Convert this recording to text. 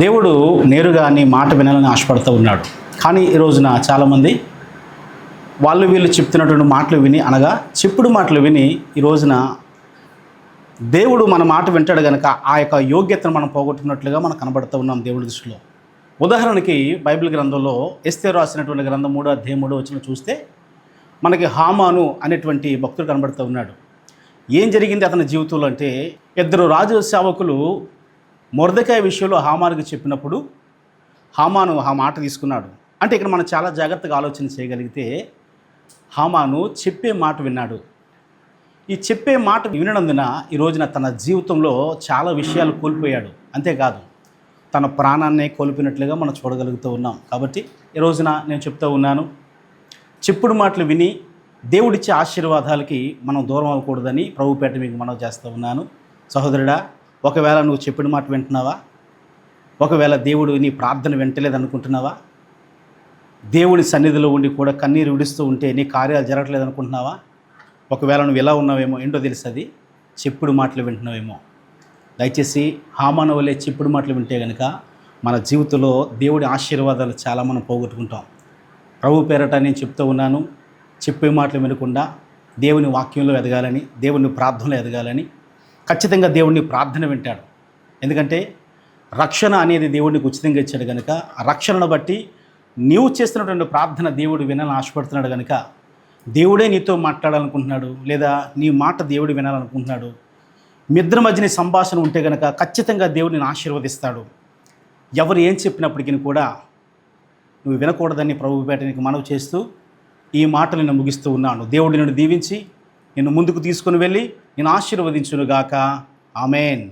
దేవుడు నేరుగా నీ మాట వినాలని ఆశపడుతూ ఉన్నాడు. కానీ ఈ రోజున చాలామంది వీళ్ళు చెప్తున్నటువంటి మాటలు విని, అనగా చెప్పుడు మాటలు విని, ఈ రోజున దేవుడు మన మాట వింటాడు కనుక ఆ యొక్క యోగ్యతను మనం పోగొట్టుకున్నట్లుగా మనం కనబడుతూ ఉన్నాం దేవుడి దృష్టిలో. ఉదాహరణకి బైబిల్ గ్రంథంలో ఎస్తేరు రాసినటువంటి గ్రంథం 3వ అధ్యాయం 3వ వచనం చూస్తే మనకి హామాను అనేటువంటి భక్తుడు కనబడుతూ ఉన్నాడు. ఏం జరిగింది అతని జీవితంలో అంటే, ఇద్దరు రాజు సేవకులు మొర్దెకాయ విషయంలో హామానుకి చెప్పినప్పుడు హామాను ఆ మాట తీసుకున్నాడు. అంటే ఇక్కడ మనం చాలా జాగ్రత్తగా ఆలోచన చేయగలిగితే, హామాను చెప్పే మాట విన్నాడు. ఈ చెప్పే మాట విననందున ఈ రోజున తన జీవితంలో చాలా విషయాలు కోల్పోయాడు. అంతేకాదు తన ప్రాణాన్నే కోల్పోయినట్లుగా మనం చూడగలుగుతూ ఉన్నాం. కాబట్టి ఈ రోజున నేను చెప్తూ ఉన్నాను, చెప్పుడు మాటలు విని దేవుడిచ్చే ఆశీర్వాదాలకి మనం దూరం అవ్వకూడదని ప్రభుపేట మీకు మనవి చేస్తూ ఉన్నాను. సహోదరుడా, ఒకవేళ నువ్వు చెప్పిన మాట వింటున్నావా? ఒకవేళ దేవుడు నీ ప్రార్థన వింటలేదనుకుంటున్నావా? దేవుడి సన్నిధిలో ఉండి కూడా కన్నీరు విడుస్తూ ఉంటే నీ కార్యాలు జరగట్లేదు అనుకుంటున్నావా? ఒకవేళ నువ్వు ఎలా ఉన్నావేమో ఏంటో తెలుసు, అది చెప్పుడు మాటలు వింటున్నావేమో. దయచేసి హామాను వలె చెప్పుడు మాటలు వింటే కనుక మన జీవితంలో దేవుడి ఆశీర్వాదాలు చాలా మనం పోగొట్టుకుంటాం. ప్రభు పేరట నేను చెప్తూ ఉన్నాను, చెప్పే మాటలు వినకుండా దేవుని వాక్యంలో ఎదగాలని, దేవుని ప్రార్థనలో ఎదగాలని. ఖచ్చితంగా దేవుడిని ప్రార్థన వింటాడు. ఎందుకంటే రక్షణ అనేది దేవుడికి ఉచితంగా ఇచ్చాడు కనుక ఆ రక్షణను బట్టి నీవు చేస్తున్నటువంటి ప్రార్థన దేవుడు వినాలని ఆశపడుతున్నాడు కనుక దేవుడే నీతో మాట్లాడాలనుకుంటున్నాడు, లేదా నీ మాట దేవుడు వినాలనుకుంటున్నాడు. మీ ఇద్దరి మధ్యని సంభాషణ ఉంటే కనుక ఖచ్చితంగా దేవుడిని ఆశీర్వదిస్తాడు. ఎవరు ఏం చెప్పినప్పటికీ కూడా నువ్వు వినకూడదని ప్రభుపేట నీకు మనవి చేస్తూ ఈ మాటలు నేను ముగిస్తూ ఉన్నాను. దేవుడు నిన్ను దీవించి నిన్ను ముందుకు తీసుకుని వెళ్ళి నేను ఆశీర్వదించునుగాక. ఆమేన్.